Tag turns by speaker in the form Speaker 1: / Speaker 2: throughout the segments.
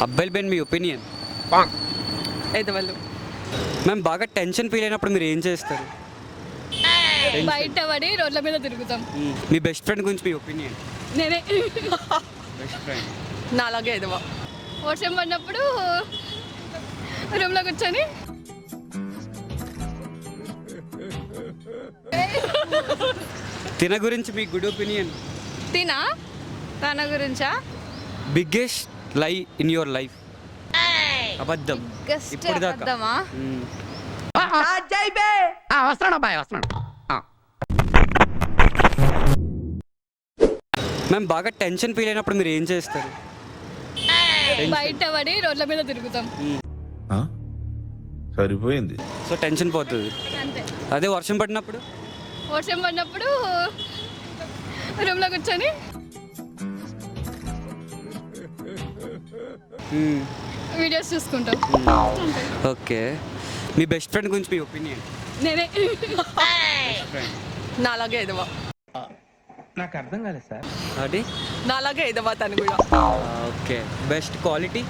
Speaker 1: అబ్బాయిల పైన మీ ఒపీనియన్.
Speaker 2: అయితే వాళ్ళు
Speaker 1: మ్యామ్ బాగా టెన్షన్ ఫీల్ అయినప్పుడు మీరు ఏం చేస్తారు?
Speaker 3: బయట పడి రోడ్ల మీద తిరుగుతాం.
Speaker 1: మీ బెస్ట్ ఫ్రెండ్ గురించి మీ ఒపీనియన్.
Speaker 3: నేనే
Speaker 1: బెస్ట్ ఫ్రెండ్
Speaker 2: నాలాగే ఎదవా.
Speaker 3: వర్షం పడినప్పుడు రూమ్లో కూర్చొని
Speaker 1: తిన గురించి మీ గుడ్ ఒపీనియన్.
Speaker 3: తినా తన గురించా?
Speaker 1: బిగ్గెస్ట్ లై ఇన్ యువర్ లైఫ్. అబద్ధం ఇప్పుడు దాకా.
Speaker 3: అబద్ధమా?
Speaker 1: మ్యామ్ బాగా టెన్షన్ ఫీల్ అయినప్పుడు మీరు ఏం చేస్తారు?
Speaker 3: బయట పడి రోడ్ల మీద తిరుగుతాం.
Speaker 4: సరిపోయింది.
Speaker 1: సో టెన్షన్ పోతుంది.
Speaker 3: అంతే.
Speaker 1: అదే వర్షం పడినప్పుడు
Speaker 3: వర్షం పడినప్పుడు రూమ్లో కూర్చొని వీడియోస్ చూసుకుంటాం.
Speaker 1: ఓకే. మీ బెస్ట్ ఫ్రెండ్ గురించి మీ ఒపీనియన్.
Speaker 3: నేనే
Speaker 2: నాలాగే ఎదవా.
Speaker 5: నాకు అర్థం కాలేదు సార్.
Speaker 1: అది
Speaker 2: నాలాగే ఎదవా తను కూడా.
Speaker 1: Okay. Best quality.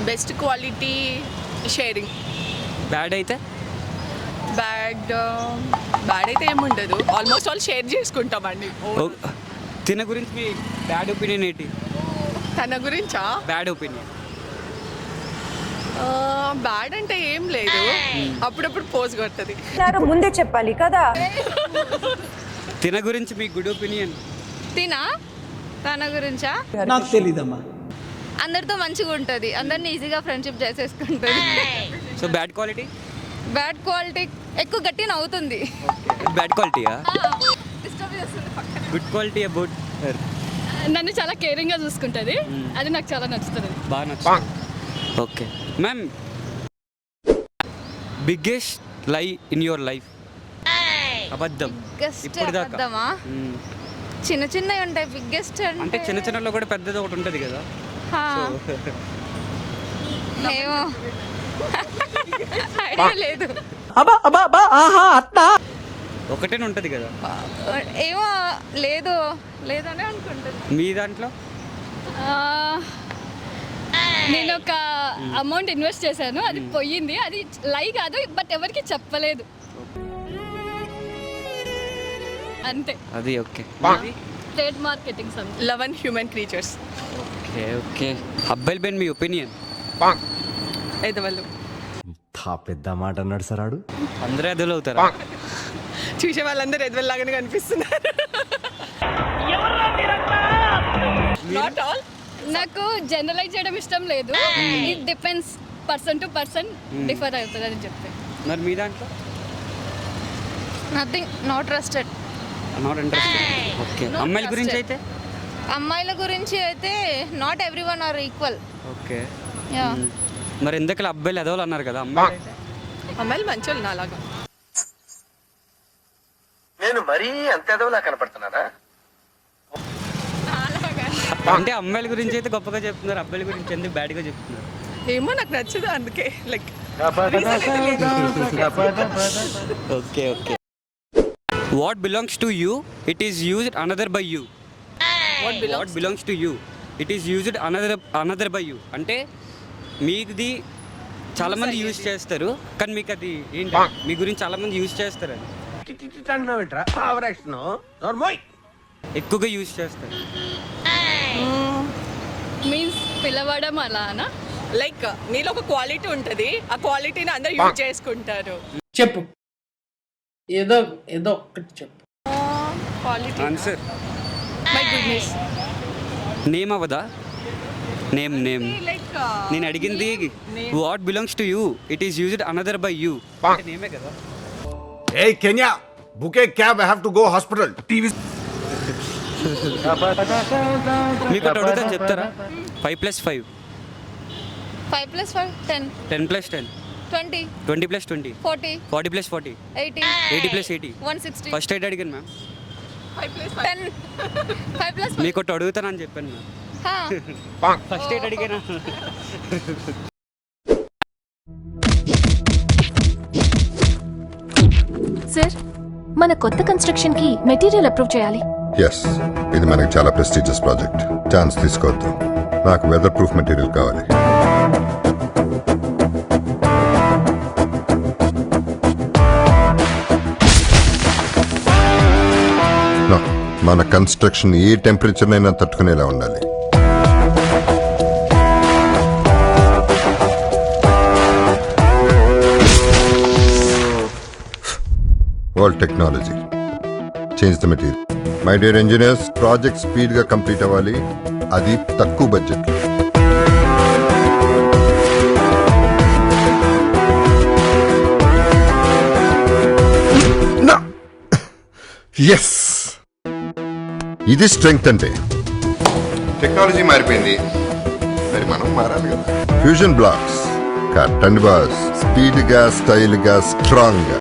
Speaker 2: Best quality sharing.
Speaker 1: Bad అయితే
Speaker 2: బ్యాడ్ అయితే ఏముండదు, ఆల్మోస్ట్ ఆల్ షేర్ చేసుకుంటామండి.
Speaker 1: తిన గురించి మీ బ్యాడ్ ఒపీనియన్ ఏంటి?
Speaker 2: తన గురించా?
Speaker 1: Bad opinion.
Speaker 2: బ్యాడ్ అంటే ఏం లేదు, అప్పుడప్పుడు పోజ్ కొడుతుంది.
Speaker 6: ముందే చెప్పాలి కదా.
Speaker 1: తిన గురించి మీ గుడ్ ఒపీనియన్.
Speaker 3: తినా తన గురించా?
Speaker 5: నాకు తెలీదమ్మా.
Speaker 3: అందరితో మంచిగా ఉంటుంది, అందరిని ఈజీగా ఫ్రెండ్షిప్ చేసేసుకుంటుంది.
Speaker 1: So bad quality.
Speaker 3: Bad quality ఎక్కువ గట్టి నవ్వుతుంది.
Speaker 1: బ్యాడ్ క్వాలిటీయా?
Speaker 3: డిస్టర్బ్ చేస్తుంది పక్కన.
Speaker 1: Good quality about her.
Speaker 3: నన్ను చాలా కేరింగ్గా చూసుకుంటుంది, అది నాకు చాలా నచ్చుతుంది.
Speaker 1: బాగా నచ్చుతుంది. ఓకే మ్యామ్, బిగ్గెస్ట్ లై ఇన్ యువర్ లైఫ్. అబద్ధం ఇప్పుడు దాకా.
Speaker 3: అబద్ధమా? చిన్న చిన్నవి ఉంటాయి, బిగ్గెస్ట్
Speaker 1: అంటే చిన్న చిన్నలో కూడా పెద్దది ఒకటి ఉంటుంది కదా.
Speaker 3: ఏమో ఐడియా లేదు.
Speaker 1: ఒకటే ఉంటుంది కదా.
Speaker 3: ఏమో లేదు లేదనే అనుకుంటుంది.
Speaker 1: మీ దాంట్లో
Speaker 3: నేను ఒక అమౌంట్ ఇన్వెస్ట్ చేశాను, అది పోయింది. అది లై కాదు, బట్ ఎవరికి చెప్పలేదు అంతే.
Speaker 1: అది okay.
Speaker 3: Trade marketing
Speaker 2: love and human creatures.
Speaker 1: Okay okay. అబ్బాయిల పైన మీ ఒపీనియన్.
Speaker 2: అయితే వాళ్ళు
Speaker 7: పెద్ద మాట అన్నాడు సార్. ఆడు
Speaker 1: అందరూ ఎదులు అవుతారా?
Speaker 2: చూసే వాళ్ళందరూ ఎదవల్లాగానే కనిపిస్తున్నారు. Not all.
Speaker 3: నాకు జనరలైజ్ చేయడం ఇష్టం లేదు. It depends, person to person differ అవుతుంది అని చెప్తే.
Speaker 1: మరి మీ దాంట్లో
Speaker 3: nothing, not trusted.
Speaker 1: Not interested. Okay. అమ్మాయిల గురించి అయితే?
Speaker 3: అమ్మాయిల గురించి అయితే not every one or equal.
Speaker 1: Okay.
Speaker 3: Yeah.
Speaker 1: మరి ఎందుకు అబ్బాయిలు ఎదవలు అన్నారు కదా? అమ్మాయిలు
Speaker 2: మంచోళ్ళు నాలాగా.
Speaker 8: నేను మరీ అంత ఎదవలా కనపడుతున్నారా?
Speaker 1: అంటే అమ్మాయిల గురించి అయితే గొప్పగా చెప్తున్నారు, అబ్బాయిల గురించి ఎందుకు బ్యాడ్గా చెప్తున్నారు?
Speaker 2: ఏమో నాకు నచ్చదు, అందుకే like.
Speaker 1: Okay okay. What belongs to you, it is used another by you. What belongs to you, it is used another by you అంటే మీది చాలా మంది యూజ్ చేస్తారు, కానీ మీకు అది ఏంటి, మీ గురించి చాలా మంది యూజ్ చేస్తారు, అది ఎక్కువగా యూజ్ చేస్తారు.
Speaker 3: మీన్స్ పిలవడం అలానా?
Speaker 2: లైక్ నీలో ఒక క్వాలిటీ ఉంటుంది, ఆ క్వాలిటీని అందరూ యూజ్ చేసుకుంటారు.
Speaker 5: చెప్పు, ఏదో ఏదో ఒక్కటి చెప్పు.
Speaker 2: Quality.
Speaker 1: Answer.
Speaker 2: My goodness.
Speaker 1: Name అవదా? నేమ్
Speaker 2: లైక్
Speaker 1: నేను అడిగింది what belongs to you, it is used another by you. నేమే కదా.
Speaker 4: Hey Kenya, book a cab, I have to go hospital. TV.
Speaker 1: మీకు ఒకటి అడుగుతాను చెప్తారా? 5+5.
Speaker 3: 5+5 10.
Speaker 1: 10+10.
Speaker 3: 20.
Speaker 1: 20+20.
Speaker 3: 40.
Speaker 1: 40+40.
Speaker 3: 80.
Speaker 1: 80+80.
Speaker 3: 160.
Speaker 1: ఫస్ట్ ఎయిట్ అడిగాను మ్యామ్.
Speaker 3: 10. 5+5.
Speaker 1: మీకు ఒకటి అడుగుతానని చెప్పాను మ్యామ్. ఫస్ట్ ఎయిట్ అడిగాను.
Speaker 9: సార్, మన కొత్త కన్స్ట్రక్షన్ కి మెటీరియల్ అప్రూవ్ చేయాలి.
Speaker 10: ఎస్, ఇది మనకి చాలా ప్రెస్టీజియస్ ప్రాజెక్ట్. ఛాన్స్ తీసుకోవద్దు. నాకు వెదర్ ప్రూఫ్ మెటీరియల్ కావాలి. No, మన కన్స్ట్రక్షన్ ఏ టెంపరేచర్ అయినా తట్టుకునేలా ఉండాలి. World technology, change the material. My dear engineers, project speed గా కంప్లీట్ అవ్వాలి, అది తక్కువ బడ్జెట్. ఎస్, ఇది స్ట్రెంగ్త్ అంటే. టెక్నాలజీ మారిపోయింది, మరి మనం మారాలి కదా. Fusion blocks cut and boss, speed గా, స్టైల్ గా, స్ట్రాంగ్ గా.